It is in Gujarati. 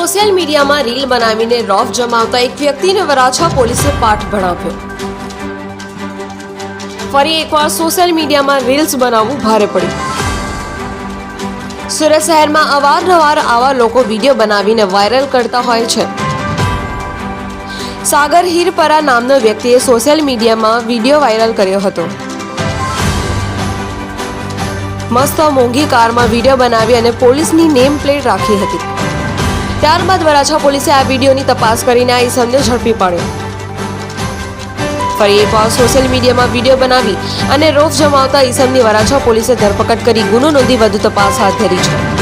સોશિયલ મીડિયામાં રીલ બનાવીને રોફ જમાવતા એક વ્યક્તિને વરાછા પોલીસે પાઠ ભણાવ્યો। ફરી એકવાર સોશિયલ મીડિયામાં રીલ્સ બનાવવું ભારે પડ્યું। સુરત શહેરમાં અવારનવાર આવા લોકો વિડીયો બનાવીને વાયરલ કરતા હોય છે। સાગર હીરપરા નામનો વ્યક્તિએ સોશિયલ મીડિયામાં વિડીયો વાયરલ કર્યો હતો। મસ્ત મોંઘી કારમાં વિડીયો બનાવી અને પોલીસની નેમ પ્લેટ રાખી હતી। ત્યારબાદ વરાછા પોલીસે આ વિડીયોની તપાસ કરીને આ ઇસમને ઝડપી પાડ્યો। ફરી એકવાર સોશિયલ મીડિયામાં વિડીયો બનાવી અને રોફ જમાવતા ઇસમની વરાછા પોલીસે ધરપકડ કરી ગુનો નોંધી વધુ તપાસ હાથ ધરી છે।